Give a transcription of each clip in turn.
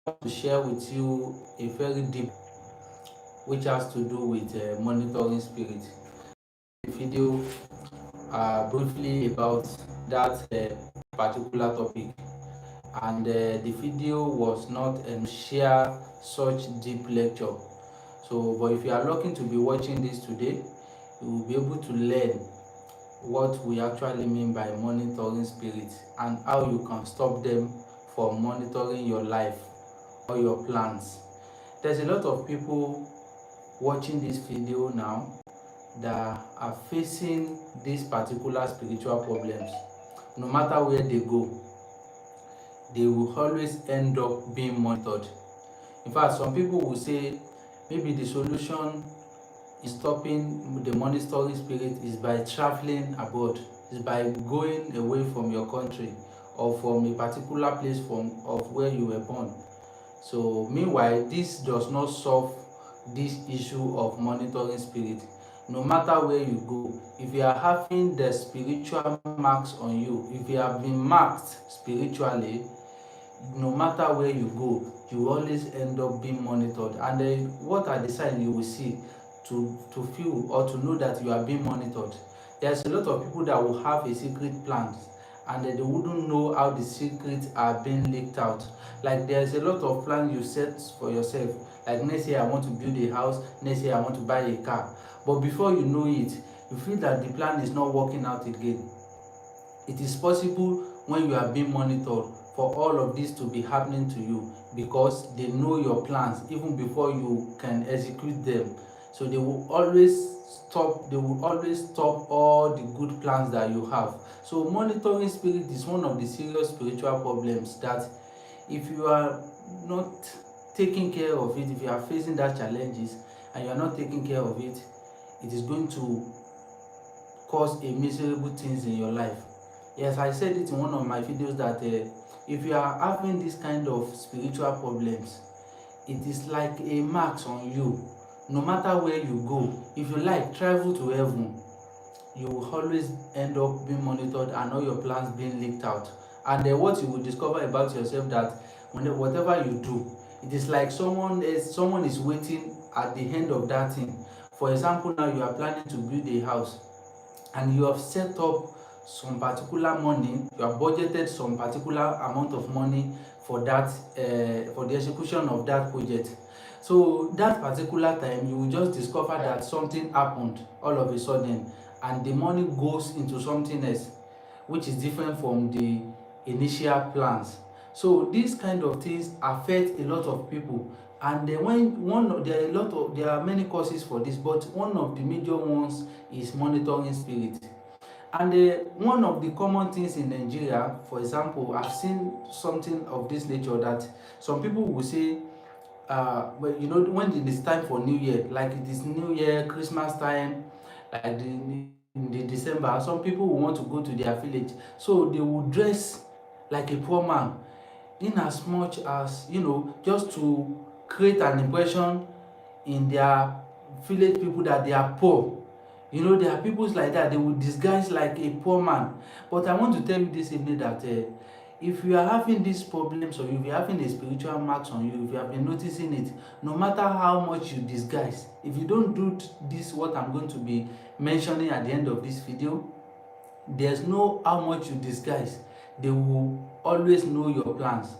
to share with you a very deep, which has to do with monitoring spirit. The video briefly about that particular topic, and the video was not share such deep lecture. So, but if you are looking to be watching this today, you will be able to learn what we actually mean by monitoring spirits and how you can stop them from monitoring your life or your plans. There's a lot of people watching this video now that are facing these particular spiritual problems. No matter where they go, they will always end up being monitored. In fact, some people will say maybe the solution in stopping the monitoring spirit is by traveling abroad, is by going away from your country or from a particular place from of where you were born. So meanwhile, this does not solve this issue of monitoring spirit. No matter where you go, if you are having the spiritual marks on you, if you have been marked spiritually, no matter where you go, you always end up being monitored. And then what are the signs you will see to feel or to know that you are being monitored? There's a lot of people that will have a secret plans, and then they wouldn't know how the secrets are being leaked out. Like there's a lot of plans you set for yourself, like next year I want to build a house, next year I want to buy a car, but before you know it, you feel that the plan is not working out again. It is possible when you are being monitored for all of this to be happening to you, because they know your plans even before you can execute them. So they will always stop all the good plans that you have. So monitoring spirit is one of the serious spiritual problems that if you are not taking care of it, if you are facing that challenges and you are not taking care of it, it is going to cause a miserable things in your life. Yes, I said it in one of my videos that if you are having this kind of spiritual problems, it is like a mark on you. No matter where you go, if you like travel to heaven, you will always end up being monitored and all your plans being leaked out. And then what you will discover about yourself, that whatever you do, it is like someone is waiting at the end of that thing. For example, now you are planning to build a house and you have set up some particular money, you have budgeted some particular amount of money for that for the execution of that project. So that particular time you will just discover that something happened all of a sudden, and the money goes into something else which is different from the initial plans. So these kind of things affect a lot of people, and then there are many causes for this, but one of the major ones is monitoring spirit. And one of the common things in Nigeria, for example, I've seen something of this nature, that some people will say, well, you know, when it is time for New Year, like it is New Year, Christmas time, like in the December, some people will want to go to their village, so they will dress like a poor man, in as much as, you know, just to create an impression in their village people that they are poor. You know, there are peoples like that, they will disguise like a poor man. But I want to tell you this evening that if you are having these problems, or if you are having a spiritual marks on you, if you have been noticing it, no matter how much you disguise, if you don't do this what I'm going to be mentioning at the end of this video, there's no how much you disguise, they will always know your plans.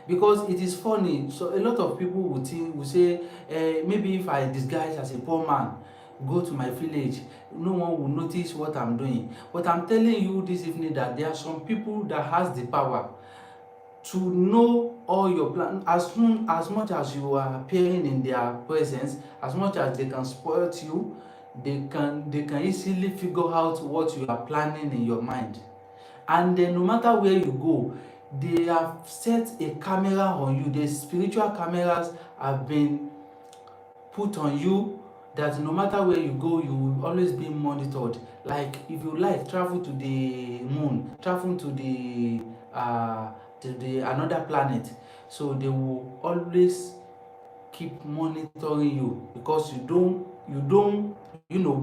Because it is funny, so a lot of people will say, maybe if I disguise as a poor man, go to my village, no one will notice what I'm doing. But I'm telling you this evening that there are some people that has the power to know all your plans. As much as you are appearing in their presence, as much as they can spoil you, they can easily figure out what you are planning in your mind. And then no matter where you go, they have set a camera on you. The spiritual cameras have been put on you, that no matter where you go, you will always be monitored. Like if you like travel to the moon, travel to the another planet, so they will always keep monitoring you, because you don't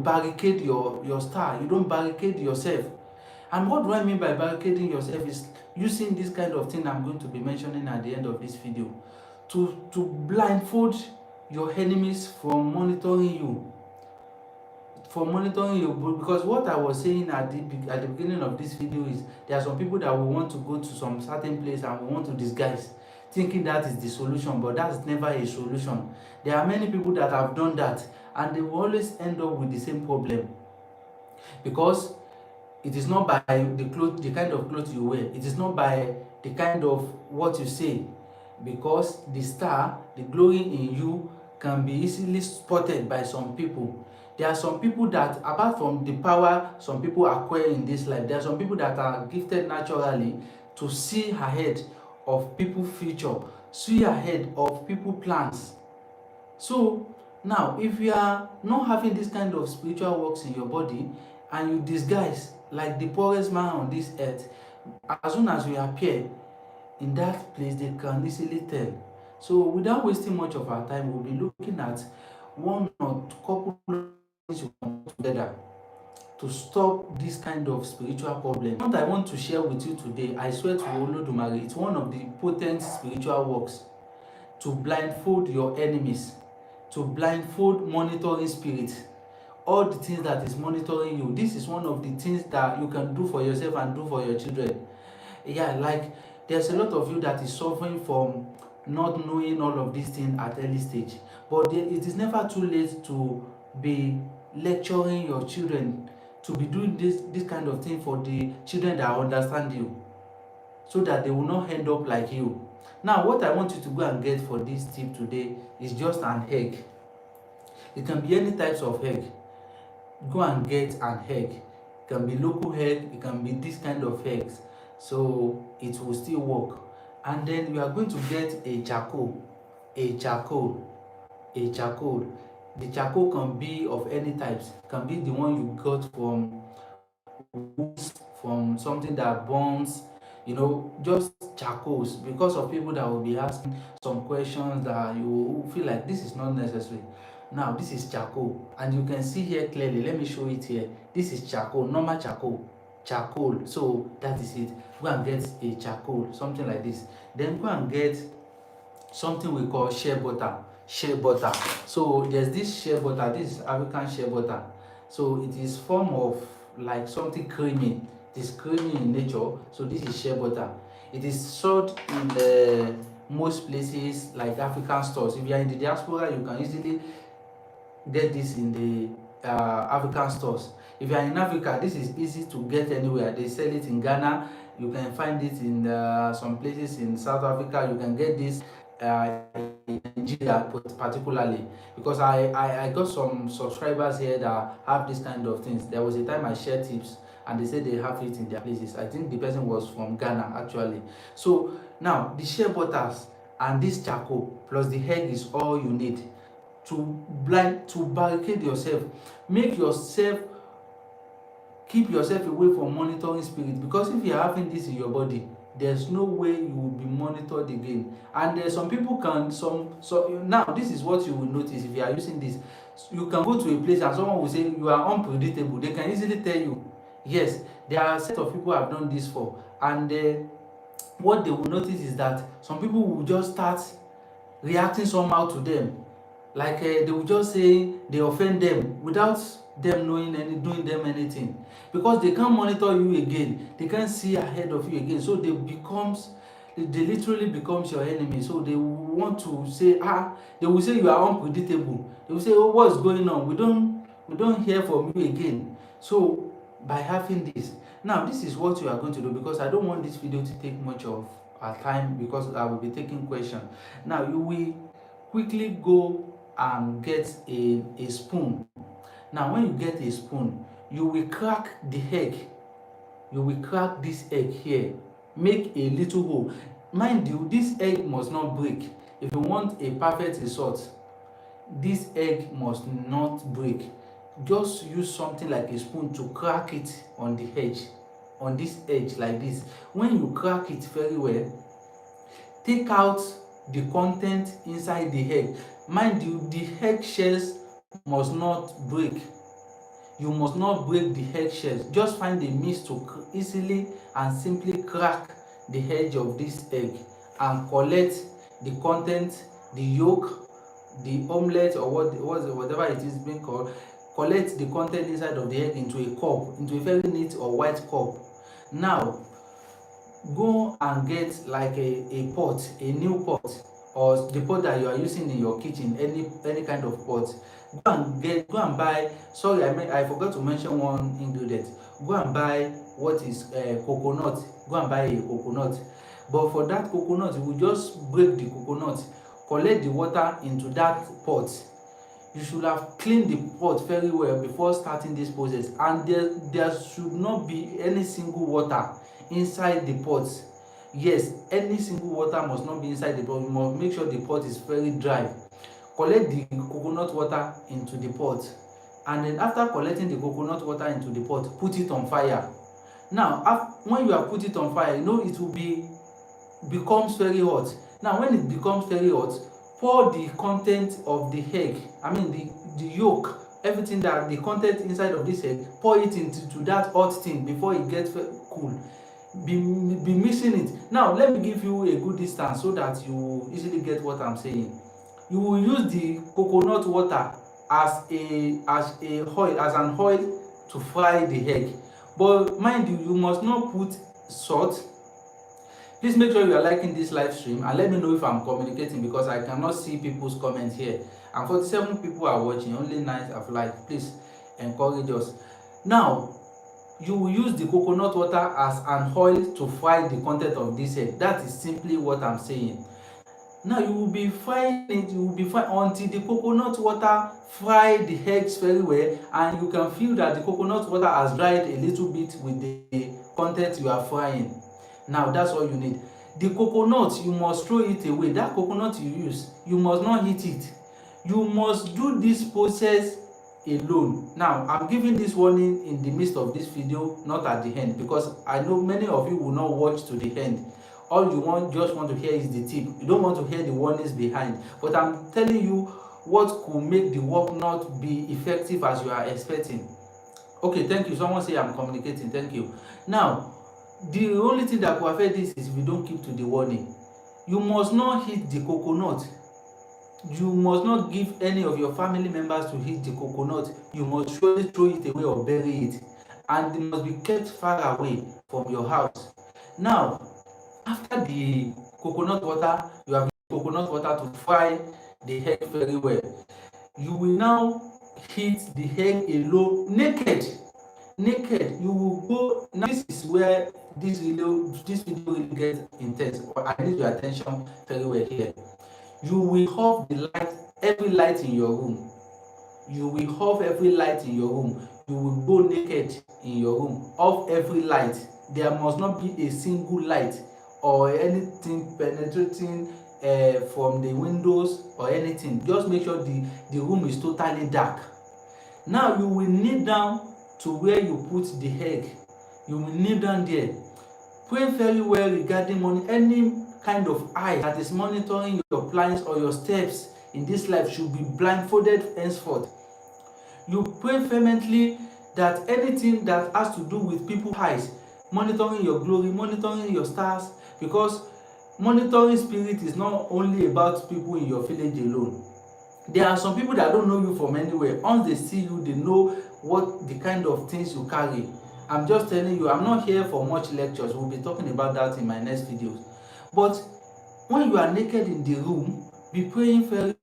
barricade your star, you don't barricade yourself. And what do I mean by barricading yourself is using this kind of thing I'm going to be mentioning at the end of this video. to blindfold your enemies from monitoring you, because what I was saying at the beginning of this video is there are some people that will want to go to some certain place and will want to disguise, thinking that is the solution, but that's never a solution. There are many people that have done that and they will always end up with the same problem, because it is not by the kind of clothes you wear, it is not by the kind of what you say, because the star, the glory in you, can be easily spotted by some people. There are some people that, apart from the power some people acquire in this life, there are some people that are gifted naturally to see ahead of people future, see ahead of people plans. So now, if you are not having this kind of spiritual works in your body and you disguise like the poorest man on this earth, as soon as you appear in that place, they can easily tell. So without wasting much of our time, we'll be looking at one or couple of things you can put together to stop this kind of spiritual problem. What I want to share with you today, I swear to Olodumare, it's one of the potent spiritual works to blindfold your enemies, to blindfold monitoring spirits, all the things that is monitoring you. This is one of the things that you can do for yourself and do for your children. Yeah, like there's a lot of you that is suffering from not knowing all of these things at early stage, but it is never too late to be lecturing your children, to be doing this kind of thing for the children that understand you, so that they will not end up like you. Now, what I want you to go and get for this tip today is just an egg. It can be any types of egg. Go and get an egg. It can be local egg, it can be this kind of eggs. So it will still work. And then you are going to get a charcoal. A charcoal. A charcoal. The charcoal can be of any types. It can be the one you got from woods, from something that burns, just charcoals, because of people that will be asking some questions that you feel like this is not necessary. Now, this is charcoal, and you can see here clearly. Let me show it here. This is charcoal, normal charcoal. So that is it. Go and get a charcoal, something like this. Then go and get something we call shea butter. So there's this shea butter. This is African shea butter. So it is form of like something creamy. It is creamy in nature. So this is shea butter. It is sold in most places like African stores. If you are in the diaspora, you can easily get this in the African stores. If you are in Africa, this is easy to get anywhere. They sell it in Ghana. You can find it in some places in South Africa. You can get this in Nigeria particularly, because I got some subscribers here that have this kind of things. There was a time I shared tips and they said they have it in their places. I think the person was from Ghana actually. So now the shea butters and this charcoal plus the egg is all you need to barricade yourself. Keep yourself away from monitoring spirit, because if you are having this in your body, there's no way you will be monitored again. And there's some people now this is what you will notice. If you are using this, you can go to a place and someone will say you are unpredictable. They can easily tell you. Yes, there are a set of people who have done this for, and what they will notice is that some people will just start reacting somehow to them, like they will just say they offend them without them doing them anything, because they can't monitor you again, they can't see ahead of you again. So they literally becomes your enemy. So they want to say they will say you are unpredictable. They will say, oh, what's going on, we don't hear from you again. So by having this, now this is what you are going to do, because I don't want this video to take much of our time, because I will be taking questions. Now you will quickly go and get a spoon. Now when you get a spoon, you will crack the egg. You will crack this egg here, make a little hole. Mind you, this egg must not break. If you want a perfect result, this egg must not break. Just use something like a spoon to crack it on the edge, on this edge like this. When you crack it very well, take out the content inside the egg. Mind you, the egg shells must not break. You must not break the egg shells. Just find a means to easily and simply crack the edge of this egg and collect the content, the yolk, the omelette, or whatever it is being called. Collect the content inside of the egg into a cup, into a very neat or white cup. Now go and get like a pot, a new pot, or the pot that you are using in your kitchen, any kind of pot. Go and buy, sorry, I forgot to mention one ingredient. Go and buy what is coconut. Go and buy a coconut. But for that coconut, you will just break the coconut, collect the water into that pot. You should have cleaned the pot very well before starting this process, and there should not be any single water inside the pot. Yes, any single water must not be inside the pot. You must make sure the pot is very dry. Collect the coconut water into the pot, and then after collecting the coconut water into the pot, put it on fire. Now when you have put it on fire, you know it will becomes very hot. Now when it becomes very hot, pour the content of the egg, the yolk, everything, that the content inside of this egg, pour it into that hot thing before it gets cool. Be mixing it. Now let me give you a good distance so that you easily get what I'm saying. You will use the coconut water as an oil to fry the egg, but mind you, you must not put salt. Please make sure you are liking this live stream and let me know if I'm communicating, because I cannot see people's comments here, and 47 people are watching, only 9 have liked. Please encourage us. Now you will use the coconut water as an oil to fry the content of this egg. That is simply what I'm saying. Now you will be frying it, until the coconut water fry the eggs very well, and you can feel that the coconut water has dried a little bit with the content you are frying. Now that's all you need. The coconut, you must throw it away. That coconut you use, you must not eat it. You must do this process alone. Now I'm giving this warning in the midst of this video, not at the end, because I know many of you will not watch to the end. All you just want to hear is the tip. You don't want to hear the warnings behind. But I'm telling you what could make the work not be effective as you are expecting. Okay, thank you. Someone say I'm communicating. Thank you. Now the only thing that could affect this is if you don't keep to the warning. You must not heat the coconut. You must not give any of your family members to heat the coconut. You must surely throw it away or bury it, and it must be kept far away from your house. Now after the coconut water, you have the coconut water to fry the egg very well. You will now heat the egg alone, naked. You will go. Now this is where this video really gets intense. I need your attention very well here. You will off the light, every light in your room. You will off every light in your room. You will go naked in your room. Off every light. There must not be a single light or anything penetrating from the windows or anything. Just make sure the room is totally dark. Now you will kneel down to where you put the egg. You will kneel down there. Pray very well regarding any kind of eye that is monitoring your plans or your steps in this life should be blindfolded henceforth. You pray vehemently that anything that has to do with people's eyes, monitoring your glory, monitoring your stars, because monitoring spirit is not only about people in your village alone. There are some people that don't know you from anywhere. Once they see you, they know what the kind of things you carry. I'm just telling you, I'm not here for much lectures. We'll be talking about that in my next videos. But when you are naked in the room, be praying very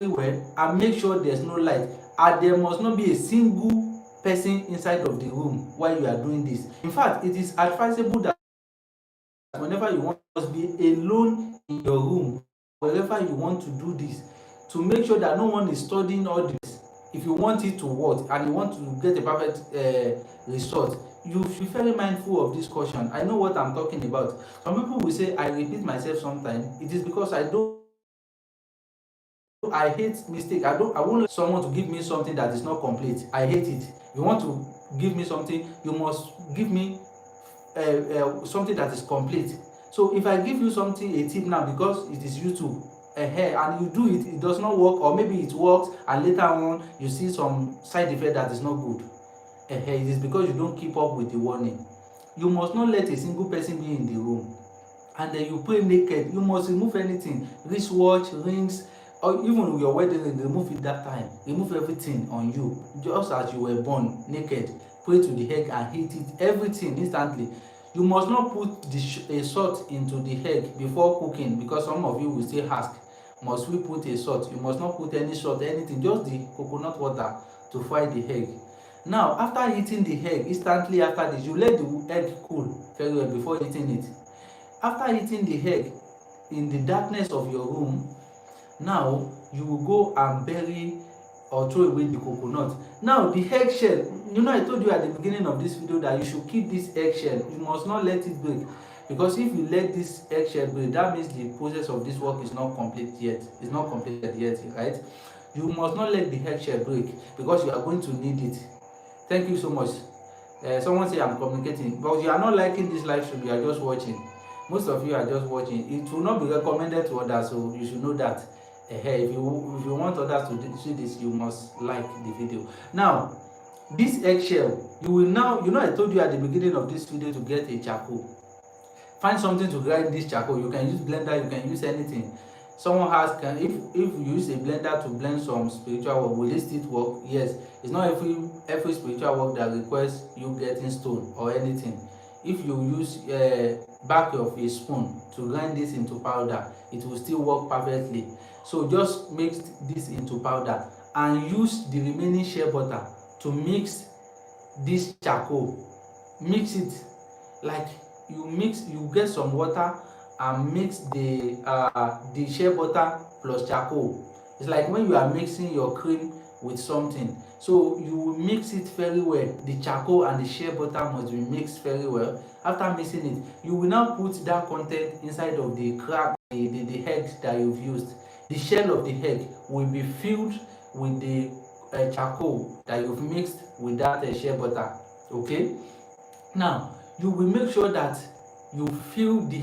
well and make sure there's no light. And there must not be a single person inside of the room while you are doing this. In fact, it is advisable that whenever you want to be alone in your room, wherever you want to do this, to make sure that no one is studying all this. If you want it to work and you want to get a perfect result, you should be very mindful of this caution. I know what I'm talking about. Some people will say I repeat myself sometimes. It is because I hate mistake. I won't let someone to give me something that is not complete. I hate it. If you want to give me something, you must give me something that is complete. So if I give you something, a tip now, because it is YouTube, and you do it, it does not work, or maybe it works and later on you see some side effect that is not good, it is because you don't keep up with the warning. You must not let a single person be in the room. and then you pray naked. You must remove anything, wristwatch, rings, or even your wedding ring, remove it that time. Remove everything on you, just as you were born naked. Pray to the egg and eat it, everything instantly. You must not put a salt into the egg before cooking, because some of you will still ask, must we put a salt? You must not put any salt, anything, just the coconut water to fry the egg. Now, after eating the egg, instantly after this, you let the egg cool very well before eating it. After eating the egg in the darkness of your room, now you will go and bury or throw away the coconut. Now the eggshell, I told you at the beginning of this video that you should keep this eggshell. You must not let it break, because if you let this eggshell break, that means the process of this work is not complete yet. It's not completed yet, right? You must not let the eggshell break, because you are going to need it. Thank you so much. Someone say I'm communicating, but you are not liking this live stream. You are just watching. Most of you are just watching. It will not be recommended to others, so you should know that. If you want others to see this, you must like the video. Now, this eggshell, you will now, I told you at the beginning of this video to get a charcoal. Find something to grind this charcoal. You can use blender, you can use anything. Someone asked, if you use a blender to blend some spiritual work, will it still work? Yes. It's not every spiritual work that requires you getting stone or anything. If you use back of a spoon to grind this into powder, it will still work perfectly. So just mix this into powder and use the remaining shea butter to mix this charcoal. Mix it like you get some water and mix the shea butter plus charcoal. It's like when you are mixing your cream with something. So you will mix it very well. The charcoal and the shea butter must be mixed very well. After mixing it, you will now put that content inside of the egg that you've used. The shell of the egg will be filled with the charcoal that you've mixed with that shea butter. Okay? Now, you will make sure that you fill the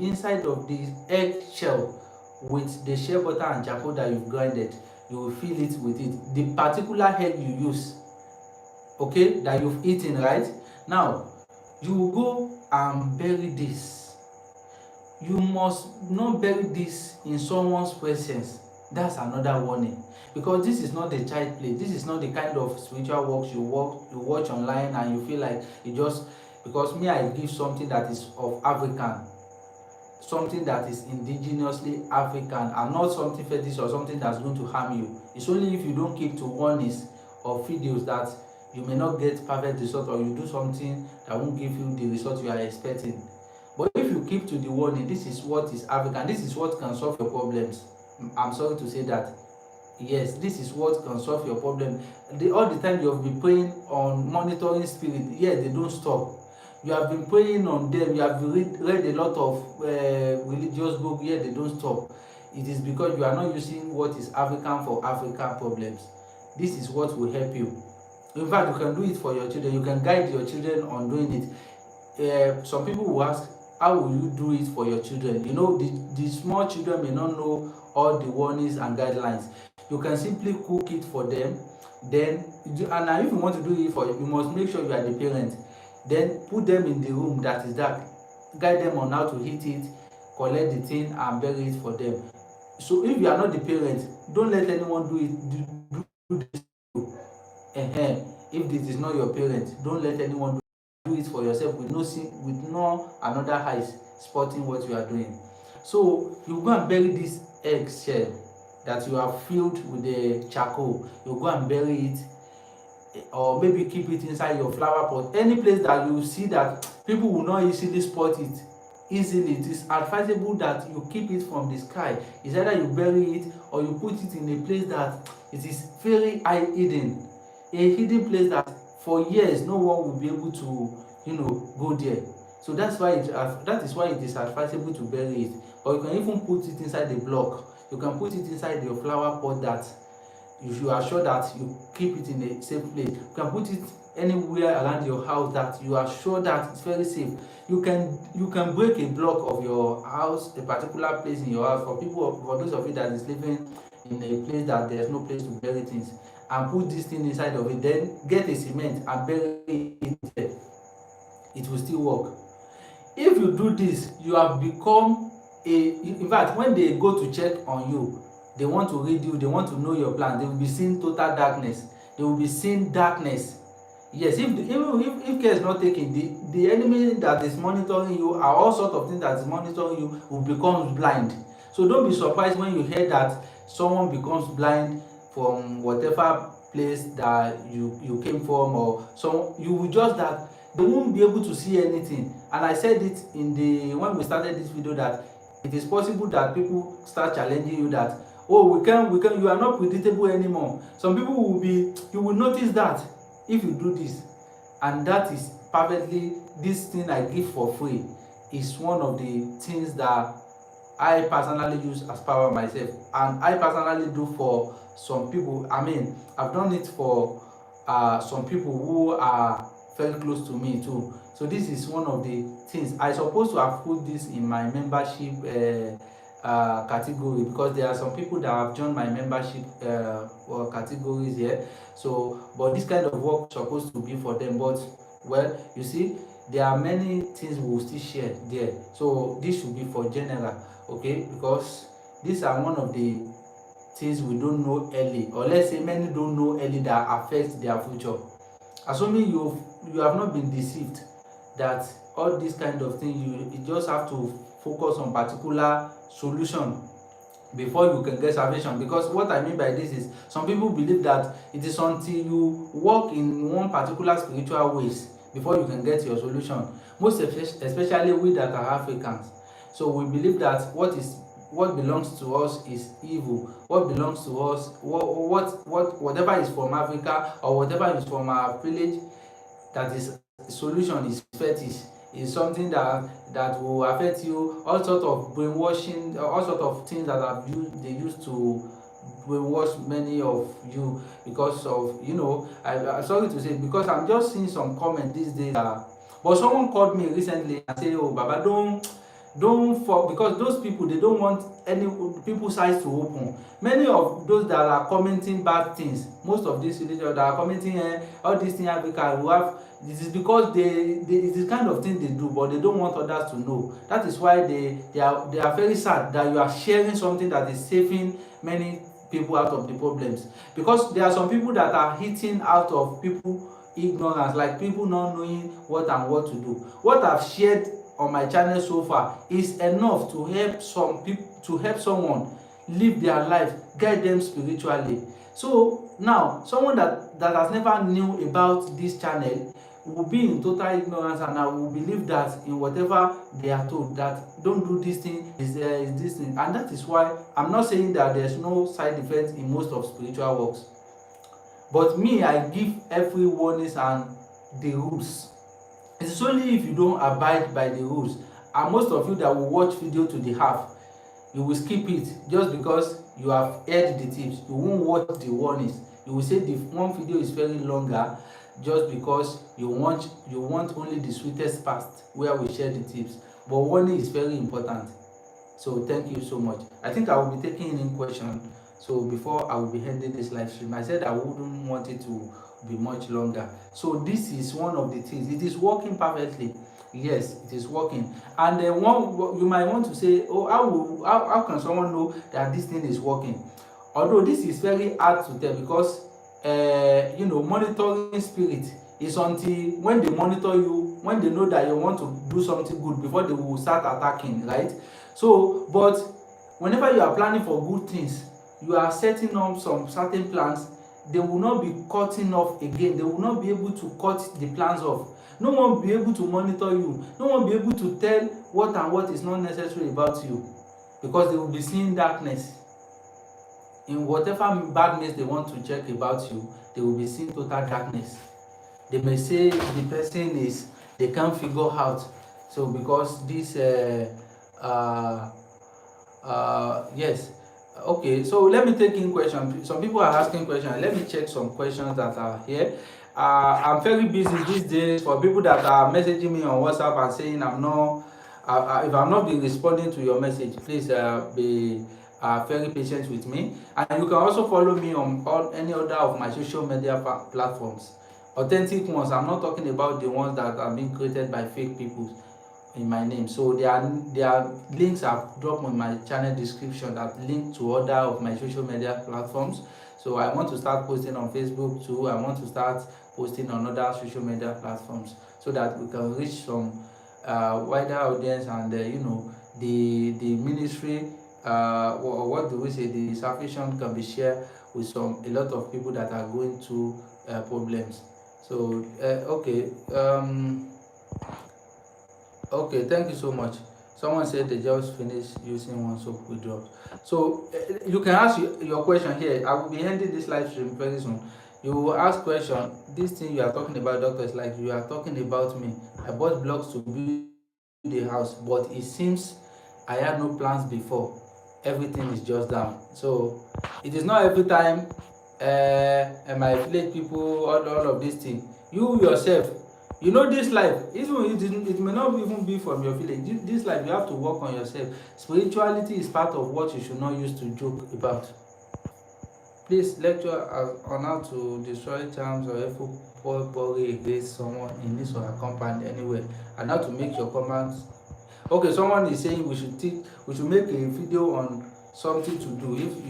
inside of the egg shell with the shea butter and charcoal that you've grinded. You will fill it with it, the particular egg you use, okay, that you've eaten, right? Now you will go and bury this. You must not bury this in someone's presence. That's another warning, because this is not the child play. This is not the kind of spiritual works you watch online and you feel like you just, because me, I give something that is of African, something that is indigenously African, and not something fetish or something that's going to harm you. It's only if you don't keep to warnings or videos that you may not get perfect result, or you do something that won't give you the result you are expecting. But if you keep to the warning, this is what is African, this is what can solve your problems. I'm sorry to say that. Yes, this is what can solve your problem. All the time you have been praying on monitoring spirit, yes, they don't stop. You have been praying on them, you have read a lot of religious books, yet they don't stop. It is because you are not using what is African for African problems. This is what will help you. In fact, you can do it for your children. You can guide your children on doing it. Some people will ask, how will you do it for your children? The small children may not know all the warnings and guidelines. You can simply cook it for them. Then, and if you want to do it for you, you must make sure you are the parent. Then put them in the room that is dark, guide them on how to heat it, collect the thing and bury it for them. So if you are not the parent, don't let anyone do it. Do this. If this is not your parent, don't let anyone do it for yourself with no another eyes spotting what you are doing. So you go and bury this egg shell that you have filled with the charcoal. You go and bury it, or maybe keep it inside your flower pot, any place that you see that people will not easily spot it easily. It is advisable that you keep it from the sky. It's either you bury it or you put it in a place that it is very hidden, a hidden place that for years no one will be able to go there. So that is why it is advisable to bury it. Or you can even put it inside the block. You can put it inside your flower pot that you are sure that you keep it in a safe place. You can put it anywhere around your house that you are sure that it's very safe. You can break a block of your house, a particular place in your house, for those of you that is living in a place that there's no place to bury things, and put this thing inside of it. Then get a cement and bury it there. It will still work. if you do this, you have become in fact, when they go to check on you, they want to read you, they want to know your plan, they will be seeing total darkness, they will be seeing darkness. Yes, even if care is not taken, the enemy that is monitoring you, are all sort of things that is monitoring you, will become blind. So don't be surprised when you hear that someone becomes blind from whatever place that you came from, or so you will just that they won't be able to see anything. And I said it in the when we started this video, that it is possible that people start challenging you that, oh, we can you are not predictable anymore. Some people will be, you will notice that if you do this, and that is perfectly, this thing I give for free is one of the things that I personally use as power myself, and I personally do for some people. I mean, I've done it for some people who are very close to me too. So this is one of the things I supposed to have put this in my membership category, because there are some people that have joined my membership categories here. So but this kind of work supposed to be for them, but well, you see, there are many things we will still share there, so this should be for general, okay, because these are one of the things we don't know early, or let's say many don't know early, that affect their future. Assuming you have not been deceived that all this kind of thing, you just have to focus on particular solution before you can get salvation. Because what I mean by this is, some people believe that it is until you walk in one particular spiritual ways before you can get your solution. Most especially we that are Africans, so we believe that what belongs to us is evil. What belongs to us, whatever is from Africa, or whatever is from our village, that is solution, is fetish, is something that will affect you. All sort of brainwashing, all sort of things that have used, they used to brainwash many of you, because of, I'm sorry to say, because I'm just seeing some comment these days, but someone called me recently and say, oh baba, don't fall, because those people, they don't want any people's eyes to open. Many of those that are commenting bad things, most of these religions that are commenting all these things Africa will have, this is because they it is kind of thing they do, but they don't want others to know. That is why they are very sad that you are sharing something that is saving many people out of the problems. Because there are some people that are eating out of people ignorance, like people not knowing what and what to do. What I've shared on my channel so far is enough to help some people, to help someone live their life, guide them spiritually. So now someone that has never knew about this channel will be in total ignorance, and I will believe that in whatever they are told, that don't do this thing, is this thing. And that is why I'm not saying that there's no side effects in most of spiritual works, but me, I give every warnings and the rules. It is only if you don't abide by the rules, and most of you that will watch video to the half, you will skip it just because you have heard the tips. You won't watch the warnings. You will say the one video is very longer, just because you want only the sweetest part where we share the tips. But warning is very important. So thank you so much. I think I will be taking in question. So before I will be ending this live stream, I said I wouldn't want it to be much longer. So this is one of the things. It is working perfectly. Yes, it is working. And then one, you might want to say, oh, how can someone know that this thing is working? Although this is very hard to tell, because monitoring spirit is until when they monitor you, when they know that you want to do something good, before they will start attacking, right? So but whenever you are planning for good things, you are setting up some certain plans, they will not be cutting off again. They will not be able to cut the plans off. No one will be able to monitor you. No one will be able to tell what and what is not necessary about you, because they will be seeing darkness. In whatever badness they want to check about you, they will be seeing total darkness. They may say the person is, they can't figure out. So because this yes, okay, so let me take in questions. Some people are asking questions. Let me check some questions that are here. I'm very busy these days. For people that are messaging me on WhatsApp and saying I'm not, if I'm not been responding to your message, please be very patient with me. And you can also follow me on any other of my social media platforms, authentic ones. I'm not talking about the ones that are being created by fake people. in my name. So their links I've dropped on my channel description that link to other of my social media platforms. So I want to start posting on Facebook too. I want to start posting on other social media platforms so that we can reach some wider audience, and the ministry, what do we say, the salvation can be shared with a lot of people that are going through problems. So okay, thank you so much. Someone said they just finished using one soap with drops. So you can ask your question here. I will be ending this live stream very soon. You will ask question. This thing you are talking about, doctor, is like you are talking about me. I bought blocks to build a house, but it seems I had no plans before. Everything is just down. So it is not every time and my village people, all of these things. You yourself, this life, even it may not even be from your village. This life, you have to work on yourself. Spirituality is part of what you should not use to joke about. Please lecture on how to destroy charms or evil body against someone in this or her compound anywhere, and how to make your compound. Okay, someone is saying we should make a video on something to do if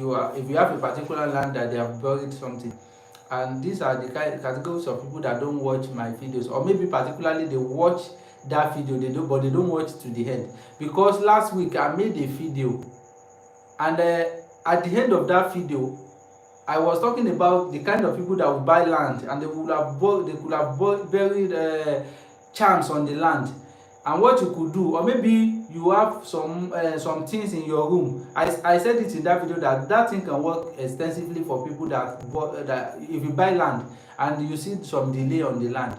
you have a particular land that they have buried something. And these are the categories of people that don't watch my videos, or maybe particularly they watch that video, but they don't watch to the end. Because last week I made a video, and at the end of that video I was talking about the kind of people that will buy land, and they could have buried charms on the land, and what you could do. Or maybe you have some things in your room. I said it in that video that thing can work extensively for people that if you buy land and you see some delay on the land.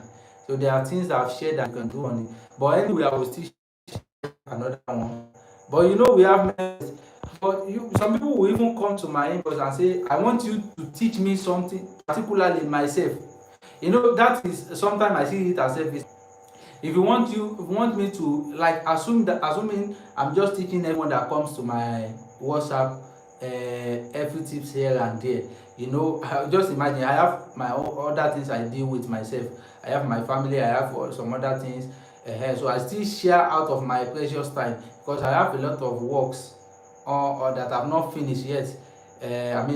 So there are things that I've shared that you can do on it. But anyway, I will still share another one. But we have some people will even come to my inbox and say, I want you to teach me something, particularly myself. That is, sometimes I see it as service. If you want me to, like, assuming I'm just teaching everyone that comes to my WhatsApp every tips here and there. Just imagine, I have my own other things I deal with myself. I have my family, I have some other things. So I still share out of my precious time, because I have a lot of works or that I've not finished yet. I'm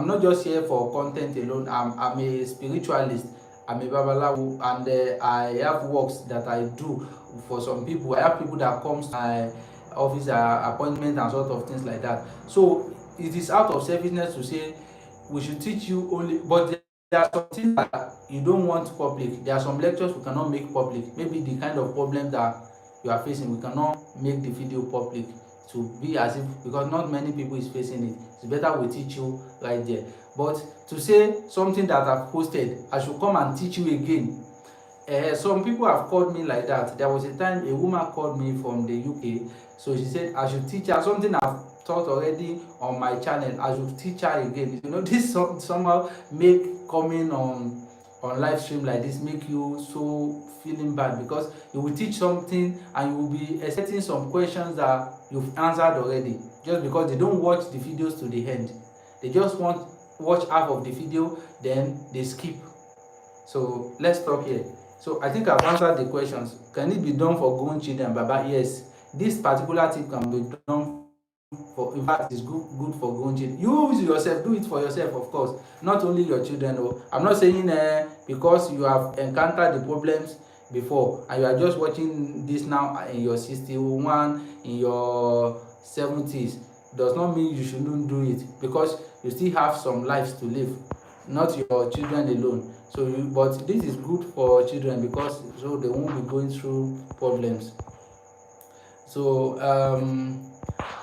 not just here for content alone. I'm a spiritualist. I'm a babalawo, and I have works that I do for some people. I have people that comes to my office appointment and sort of things like that. So it is out of selfishness to say we should teach you only, but there are some things that you don't want public. There are some lectures we cannot make public. Maybe the kind of problem that you are facing, we cannot make the video public to be as if, because not many people is facing it. It's better we teach you right there. But to say something that I've posted, I should come and teach you again. Some people have called me like that. There was a time a woman called me from the UK. So she said I should teach her something I've taught already on my channel. I should teach her again. This somehow make coming on live stream like this make you so feeling bad, because you will teach something and you will be expecting some questions that you've answered already, just because they don't watch the videos to the end. They just watch half of the video, then they skip. So let's stop here. So I think I've answered the questions. Can it be done for grown children, Baba? Yes, this particular tip can be done for, in fact, it's good for grown children. You yourself, do it for yourself, of course, not only your children. I'm not saying because you have encountered the problems before and you are just watching this now in your 61, in your 70s, does not mean you shouldn't do it, because you still have some lives to live, not your children alone. But this is good for children, because so they won't be going through problems. So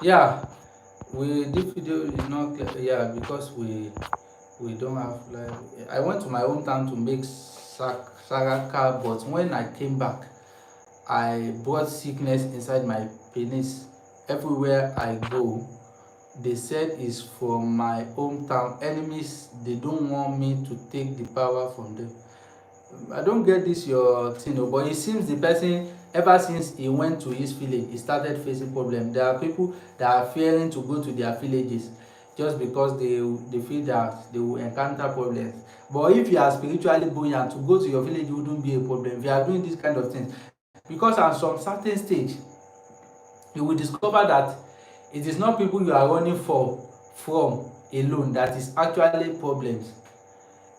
yeah, this video is not clear, yeah, because we don't have, like, I went to my hometown to make saraka, but when I came back I brought sickness inside my penis. Everywhere I go they said it's from my hometown. Enemies, they don't want me to take the power from them. I don't get this your thing, but it seems the person, ever since he went to his village, he started facing problem. There are people that are fearing to go to their villages just because they feel that they will encounter problems. But if you are spiritually buoyant, to go to your village wouldn't be a problem. If you are doing this kind of things, because at some certain stage you will discover that it is not people you are running from alone that is actually problems.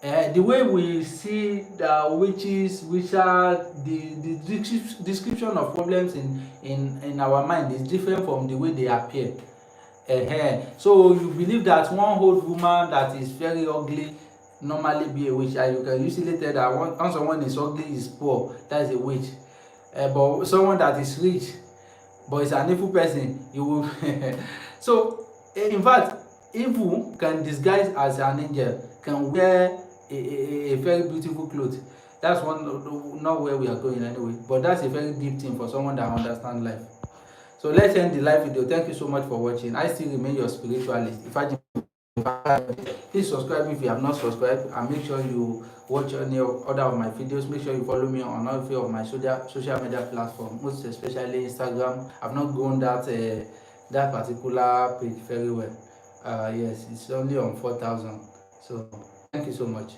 The way we see the witches, which are the description of problems in our mind is different from the way they appear. So you believe that one old woman that is very ugly normally be a witch, and you can usually tell that when someone is ugly is poor, that is a witch. But someone that is rich but is an evil person, you will so in fact evil can disguise as an angel, can wear a very beautiful cloth. That's one, not where we are going anyway, but that's a very deep thing for someone that understand life. So let's end the live video. Thank you so much for watching. I still remain your spiritualist. Please subscribe if you have not subscribed, and make sure you watch any other of my videos. Make sure you follow me on all three of my social media platforms, most especially Instagram. I've not grown that particular page very well. Yes, it's only on 4,000. So thank you so much.